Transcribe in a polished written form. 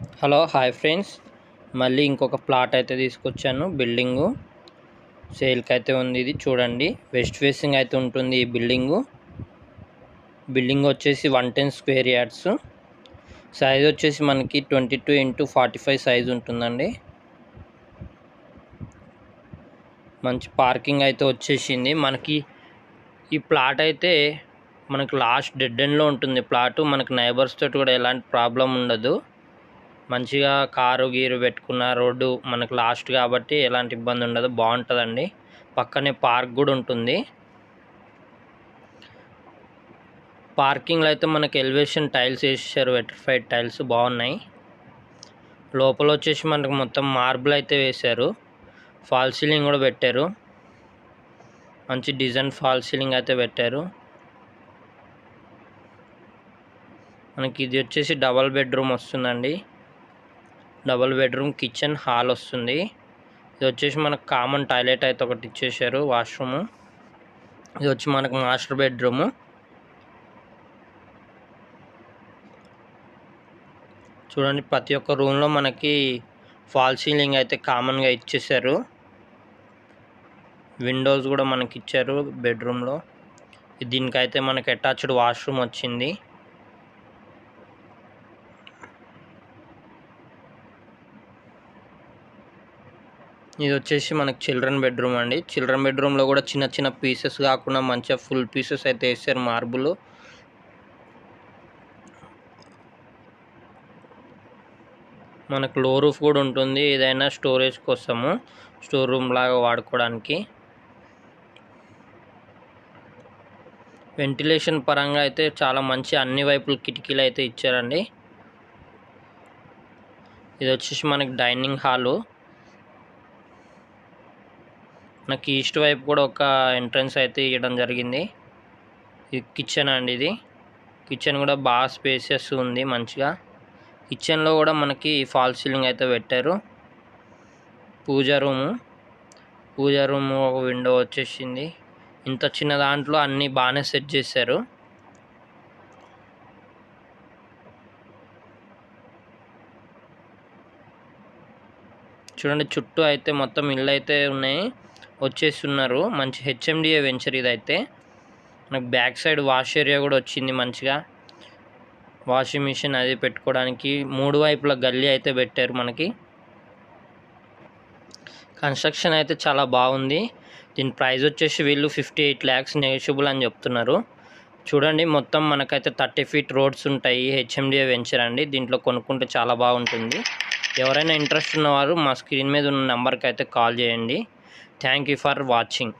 Hello hi friends, మళ్ళీ ఇంకొక plot అయితే తీసుకొచ్చాను. బిల్డింగు సేల్కి అయితే ఉంది. ఇది చూడండి, వెస్ట్ ఫేసింగ్ అయితే ఉంటుంది. ఈ బిల్డింగ్ వచ్చేసి 110 స్క్వేర్ యార్డ్స్. సైజ్ వచ్చేసి మనకి 22x45 సైజ్ ఉంటుందండి. మంచి పార్కింగ్ అయితే వచ్చేసింది. మనకి ఈ ప్లాట్ అయితే మనకు లాస్ట్ డెడ్ ఎండ్లో ఉంటుంది. ప్లాటు మనకు నైబర్స్ తోటి కూడా ఎలాంటి ప్రాబ్లం ఉండదు. మంచిగా కారు గీరు పెట్టుకున్న రోడ్డు మనకు లాస్ట్ కాబట్టి ఎలాంటి ఇబ్బంది ఉండదు, బాగుంటుందండి. పక్కనే పార్క్ కూడా ఉంటుంది. పార్కింగ్లో అయితే మనకి ఎలివేషన్ టైల్స్ వేసేసారు, వెట్రిఫైడ్ టైల్స్ బాగున్నాయి. లోపల వచ్చేసి మనకు మొత్తం మార్బుల్ అయితే వేశారు. ఫాల్ సీలింగ్ కూడా పెట్టారు, మంచి డిజైన్ ఫాల్ సీలింగ్ అయితే పెట్టారు. మనకి ఇది వచ్చేసి డబల్ బెడ్రూమ్ వస్తుందండి. డబుల్ బెడ్రూమ్, కిచెన్, హాల్ వస్తుంది. ఇది వచ్చేసి మనకు కామన్ టాయిలెట్ అయితే ఒకటి ఇచ్చేసారు, వాష్రూము. ఇది వచ్చి మనకు మాస్టర్ బెడ్రూము. చూడండి, ప్రతి ఒక్క రూమ్లో మనకి ఫాల్ సీలింగ్ అయితే కామన్గా ఇచ్చేసారు. విండోస్ కూడా మనకి ఇచ్చారు బెడ్రూమ్లో. దీనికైతే మనకి అటాచ్డ్ వాష్రూమ్ వచ్చింది. ఇది వచ్చేసి మనకి చిల్డ్రన్ బెడ్రూమ్ అండి. చిల్డ్రన్ బెడ్రూమ్లో కూడా చిన్న చిన్న పీసెస్ కాకుండా మంచిగా ఫుల్ పీసెస్ అయితే వేసారు మార్బుల్. మనకు లో రూఫ్ కూడా ఉంటుంది, ఏదైనా స్టోరేజ్ కోసము, స్టోర్ రూమ్ లాగా వాడుకోవడానికి. వెంటిలేషన్ పరంగా అయితే చాలా మంచి అన్ని వైపులు కిటికీలు అయితే ఇచ్చారండి. ఇది వచ్చేసి మనకి డైనింగ్ హాలు. మనకి ఈస్ట్ వైపు కూడా ఒక ఎంట్రన్స్ అయితే ఇవ్వడం జరిగింది. ఇది కిచెన్ అండి. ఇది కిచెన్ కూడా బాగా స్పేసియస్ ఉంది మంచిగా. కిచెన్లో కూడా మనకి ఫాల్ సీలింగ్ అయితే పెట్టారు. పూజా రూము ఒక విండో వచ్చేసింది. ఇంత చిన్న దాంట్లో అన్నీ బాగానే సెట్ చేశారు. చూడండి, చుట్టూ అయితే మొత్తం ఇళ్ళు అయితే ఉన్నాయి, వచ్చేస్తున్నారు. మంచి హెచ్ఎండిఏ వెంచర్ ఇదైతే. మనకు బ్యాక్ సైడ్ వాష్ ఏరియా కూడా వచ్చింది మంచిగా. వాషింగ్ మిషన్ అది పెట్టుకోవడానికి 3 వైపుల గల్లీ అయితే పెట్టారు. మనకి కన్స్ట్రక్షన్ అయితే చాలా బాగుంది. దీని ప్రైస్ వచ్చేసి వీళ్ళు 58 lakhs నెగోషియబుల్ అని చెప్తున్నారు. చూడండి, మొత్తం మనకైతే 30 feet రోడ్స్ ఉంటాయి. హెచ్ఎండిఏ వెంచర్ అండి. దీంట్లో కొనుక్కుంటే చాలా బాగుంటుంది. ఎవరైనా ఇంట్రెస్ట్ ఉన్నవారు మా స్క్రీన్ మీద ఉన్న నెంబర్కి అయితే కాల్ చేయండి. Thank you for watching.